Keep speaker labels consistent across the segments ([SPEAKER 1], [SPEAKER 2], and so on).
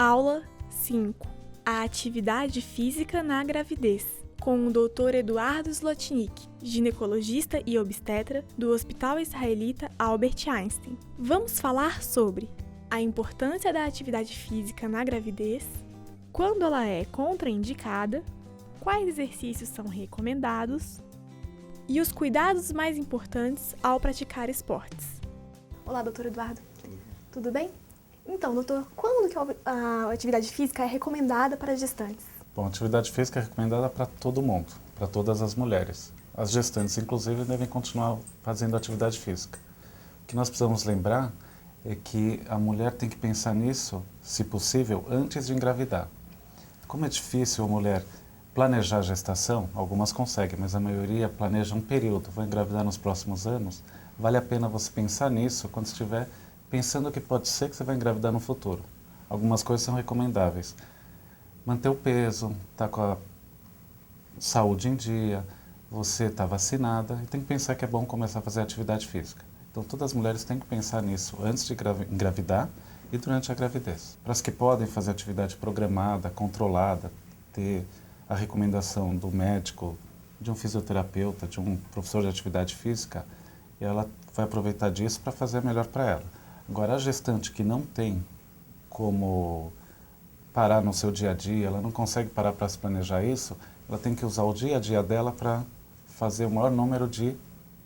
[SPEAKER 1] Aula 5. A atividade física na gravidez, com o Dr. Eduardo Zlotnick, ginecologista e obstetra do Hospital Israelita Albert Einstein. Vamos falar sobre a importância da atividade física na gravidez, quando ela é contraindicada, quais exercícios são recomendados e os cuidados mais importantes ao praticar esportes. Olá, doutor Eduardo. Tudo bem? Então, doutor, quando que a atividade física é recomendada para gestantes?
[SPEAKER 2] Bom, a atividade física é recomendada para todo mundo, para todas as mulheres. As gestantes, inclusive, devem continuar fazendo atividade física. O que nós precisamos lembrar é que a mulher tem que pensar nisso, se possível, antes de engravidar. Como é difícil a mulher planejar a gestação, algumas conseguem, mas a maioria planeja um período, vou engravidar nos próximos anos, vale a pena você pensar nisso quando estiver pensando que pode ser que você vai engravidar no futuro. Algumas coisas são recomendáveis. Manter o peso, estar com a saúde em dia, você está vacinada e tem que pensar que é bom começar a fazer atividade física. Então todas as mulheres têm que pensar nisso antes de engravidar e durante a gravidez. Para as que podem fazer atividade programada, controlada, ter a recomendação do médico, de um fisioterapeuta, de um professor de atividade física, ela vai aproveitar disso para fazer melhor para ela. Agora, a gestante que não tem como parar no seu dia a dia, ela não consegue parar para se planejar isso, ela tem que usar o dia a dia dela para fazer o maior número de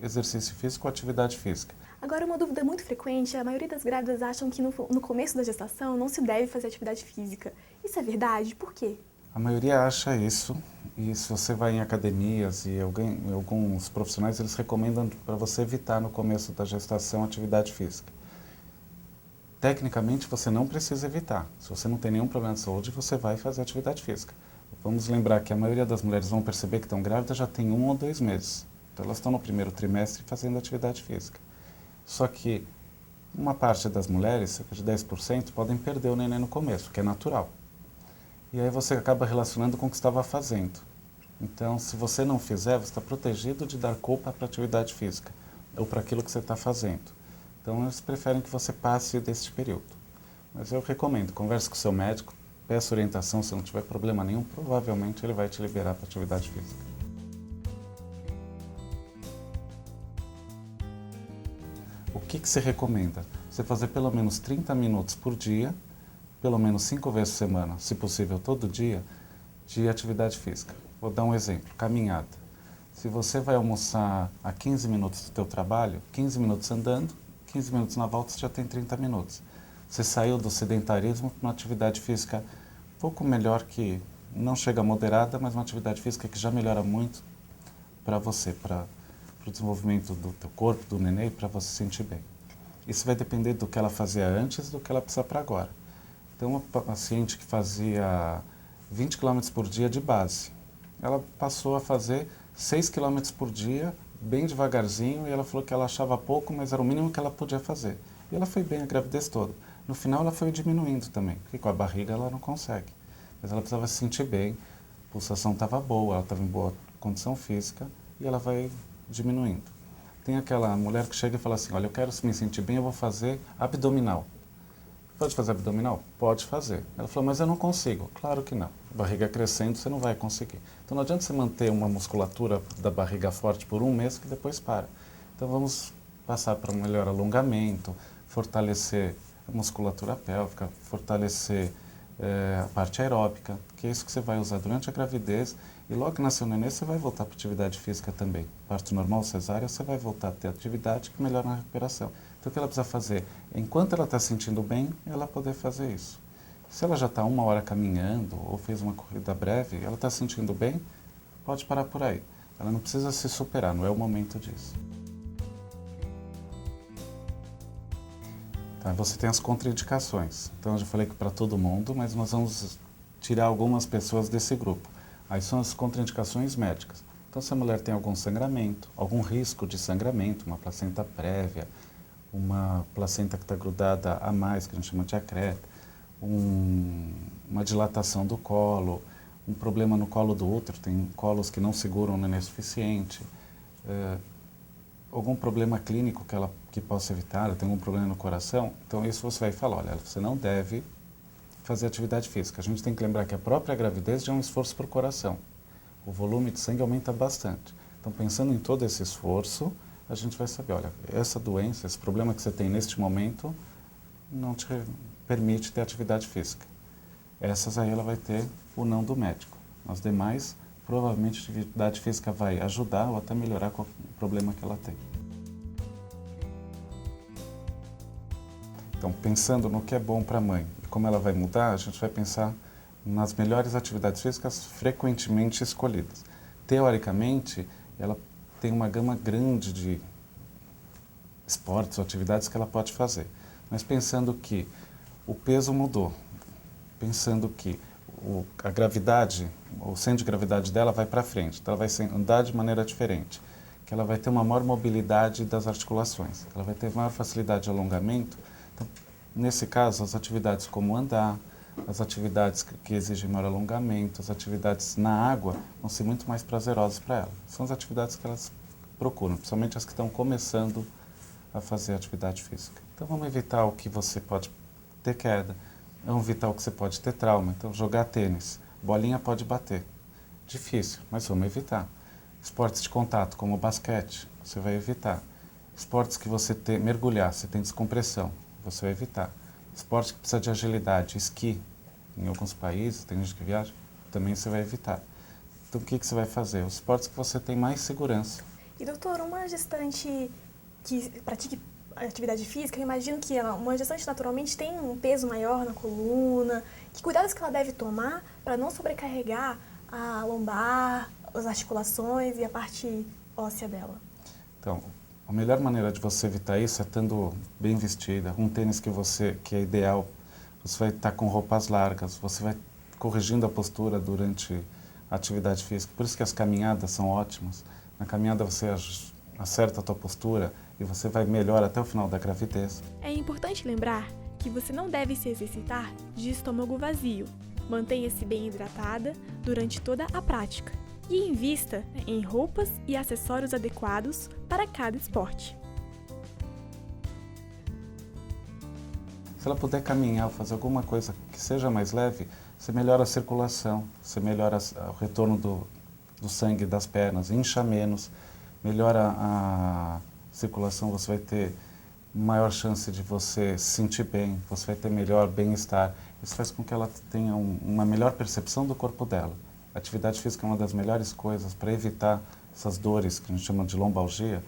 [SPEAKER 2] exercício físico ou atividade física.
[SPEAKER 1] Agora, uma dúvida muito frequente, a maioria das grávidas acham que no começo da gestação não se deve fazer atividade física. Isso é verdade? Por quê?
[SPEAKER 2] A maioria acha isso, e se você vai em academias e alguns profissionais, eles recomendam para você evitar no começo da gestação atividade física. Tecnicamente, você não precisa evitar. Se você não tem nenhum problema de saúde, você vai fazer atividade física. Vamos lembrar que a maioria das mulheres vão perceber que estão grávidas já tem 1 ou 2 meses. Então, elas estão no primeiro trimestre fazendo atividade física. Só que uma parte das mulheres, cerca de 10%, podem perder o neném no começo, que é natural. E aí você acaba relacionando com o que estava fazendo. Então, se você não fizer, você está protegido de dar culpa para a atividade física ou para aquilo que você está fazendo. Então, eles preferem que você passe deste período. Mas eu recomendo, converse com o seu médico, peça orientação, se não tiver problema nenhum, provavelmente ele vai te liberar para a atividade física. O que se recomenda? Você fazer pelo menos 30 minutos por dia, pelo menos 5 vezes por semana, se possível todo dia, de atividade física. Vou dar um exemplo, caminhada. Se você vai almoçar a 15 minutos do teu trabalho, 15 minutos andando, 15 minutos na volta, você já tem 30 minutos. Você saiu do sedentarismo para uma atividade física um pouco melhor, que não chega moderada, mas uma atividade física que já melhora muito para você, para o desenvolvimento do teu corpo, do neném, para você se sentir bem. Isso vai depender do que ela fazia antes e do que ela precisa para agora. Tem uma paciente que fazia 20 km por dia de base. Ela passou a fazer 6 km por dia, bem devagarzinho, e ela falou que ela achava pouco, mas era o mínimo que ela podia fazer. E ela foi bem a gravidez toda. No final ela foi diminuindo também, porque com a barriga ela não consegue. Mas ela precisava se sentir bem, a pulsação estava boa, ela estava em boa condição física, e ela vai diminuindo. Tem aquela mulher que chega e fala assim, olha, eu quero me sentir bem, eu vou fazer abdominal. Pode fazer abdominal? Pode fazer. Ela falou, mas eu não consigo. Claro que não. Barriga crescendo, você não vai conseguir. Então não adianta você manter uma musculatura da barriga forte por 1 mês que depois para. Então vamos passar para um melhor alongamento, fortalecer a musculatura pélvica, fortalecer a parte aeróbica, que é isso que você vai usar durante a gravidez. E logo que nascer o neném, você vai voltar para atividade física também. Parto normal, cesárea, você vai voltar a ter atividade que melhora a recuperação. Então o que ela precisa fazer? Enquanto ela está se sentindo bem, ela poder fazer isso. Se ela já está 1 hora caminhando ou fez uma corrida breve, ela está se sentindo bem, pode parar por aí. Ela não precisa se superar, não é o momento disso. Tá, você tem as contraindicações. Então eu já falei que para todo mundo, mas nós vamos tirar algumas pessoas desse grupo. Aí são as contraindicações médicas. Então se a mulher tem algum sangramento, algum risco de sangramento, uma placenta prévia, uma placenta que está grudada a mais, que a gente chama de acreta, uma dilatação do colo, um problema no colo do útero, tem colos que não seguram o neném suficiente, algum problema clínico que possa evitar, tem algum problema no coração, então isso você vai falar, olha, você não deve fazer atividade física. A gente tem que lembrar que a própria gravidez já é um esforço para o coração. O volume de sangue aumenta bastante. Então, pensando em todo esse esforço, a gente vai saber, olha, essa doença, esse problema que você tem neste momento, não te permite ter atividade física. Essas aí ela vai ter o não do médico. As demais, provavelmente a atividade física vai ajudar ou até melhorar com o problema que ela tem. Então, pensando no que é bom para a mãe e como ela vai mudar, a gente vai pensar nas melhores atividades físicas frequentemente escolhidas. Teoricamente, ela tem uma gama grande de esportes ou atividades que ela pode fazer. Mas pensando que o peso mudou, pensando que a gravidade, o centro de gravidade dela vai para frente, então ela vai andar de maneira diferente, que ela vai ter uma maior mobilidade das articulações, ela vai ter maior facilidade de alongamento. Então, nesse caso, as atividades como andar, as atividades que exigem maior alongamento, as atividades na água vão ser muito mais prazerosas para ela. São as atividades que elas procuram, principalmente as que estão começando a fazer atividade física. Então vamos evitar o que você pode ter queda, vamos evitar o que você pode ter trauma. Então jogar tênis, bolinha pode bater. Difícil, mas vamos evitar. Esportes de contato, como o basquete, você vai evitar. Esportes que você tem, mergulhar, você tem descompressão, você vai evitar. Esporte que precisa de agilidade, esqui, em alguns países, tem gente que viaja, também você vai evitar. Então o que você vai fazer? Os esportes que você tem mais segurança.
[SPEAKER 1] E doutor, uma gestante que pratique atividade física, eu imagino que uma gestante naturalmente tem um peso maior na coluna. Que cuidados que ela deve tomar para não sobrecarregar a lombar, as articulações e a parte óssea dela?
[SPEAKER 2] Então, a melhor maneira de você evitar isso é estando bem vestida, um tênis que é ideal. Você vai estar com roupas largas, você vai corrigindo a postura durante a atividade física. Por isso que as caminhadas são ótimas. Na caminhada você acerta a tua postura e você vai melhor até o final da gravidez.
[SPEAKER 1] É importante lembrar que você não deve se exercitar de estômago vazio. Mantenha-se bem hidratada durante toda a prática e invista em roupas e acessórios adequados para cada esporte.
[SPEAKER 2] Se ela puder caminhar ou fazer alguma coisa que seja mais leve, você melhora a circulação, você melhora o retorno do sangue das pernas, incha menos, melhora a circulação, você vai ter maior chance de você se sentir bem, você vai ter melhor bem-estar. Isso faz com que ela tenha uma melhor percepção do corpo dela. A atividade física é uma das melhores coisas para evitar essas dores que a gente chama de lombalgia,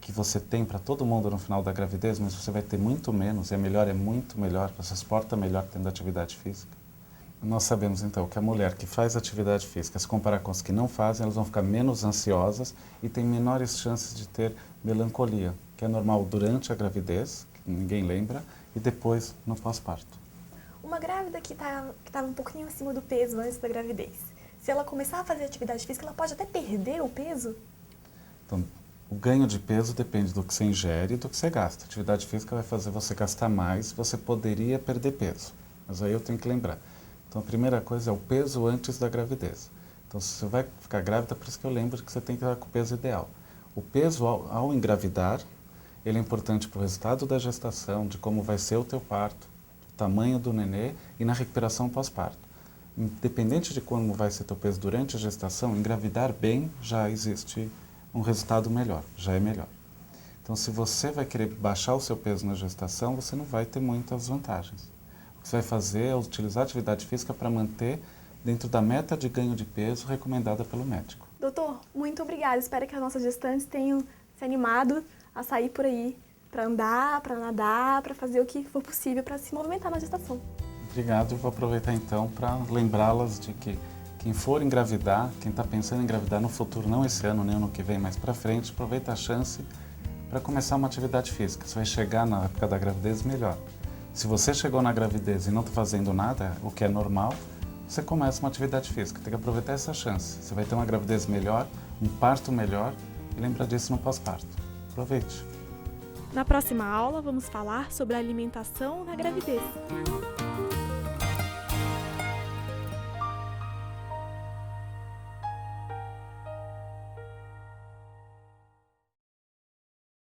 [SPEAKER 2] que você tem para todo mundo no final da gravidez, mas você vai ter muito menos, e a melhor é muito melhor, você se porta melhor tendo atividade física. Nós sabemos então que a mulher que faz atividade física, se comparar com as que não fazem, elas vão ficar menos ansiosas e tem menores chances de ter melancolia, que é normal durante a gravidez, que ninguém lembra, e depois no pós-parto.
[SPEAKER 1] Uma grávida que estava um pouquinho acima do peso antes da gravidez, se ela começar a fazer atividade física, ela pode até perder o peso?
[SPEAKER 2] Então, o ganho de peso depende do que você ingere e do que você gasta. A atividade física vai fazer você gastar mais, você poderia perder peso, mas aí eu tenho que lembrar. Então, a primeira coisa é o peso antes da gravidez. Então, se você vai ficar grávida, por isso que eu lembro que você tem que estar com o peso ideal. O peso, ao engravidar, ele é importante para o resultado da gestação, de como vai ser o teu parto, o tamanho do nenê e na recuperação pós-parto. Independente de como vai ser teu peso durante a gestação, engravidar bem já existe um resultado melhor, já é melhor. Então, se você vai querer baixar o seu peso na gestação, você não vai ter muitas vantagens. O que você vai fazer é utilizar a atividade física para manter dentro da meta de ganho de peso recomendada pelo médico.
[SPEAKER 1] Doutor, muito obrigada. Espero que as nossas gestantes tenham se animado a sair por aí para andar, para nadar, para fazer o que for possível para se movimentar na gestação.
[SPEAKER 2] Obrigado. Eu vou aproveitar então para lembrá-las de que quem for engravidar, quem está pensando em engravidar no futuro, não esse ano nem ano que vem, mas para frente, aproveita a chance para começar uma atividade física. Você vai chegar na época da gravidez melhor. Se você chegou na gravidez e não está fazendo nada, o que é normal, você começa uma atividade física. Tem que aproveitar essa chance. Você vai ter uma gravidez melhor, um parto melhor e lembra disso no pós-parto. Aproveite.
[SPEAKER 1] Na próxima aula, vamos falar sobre a alimentação na gravidez.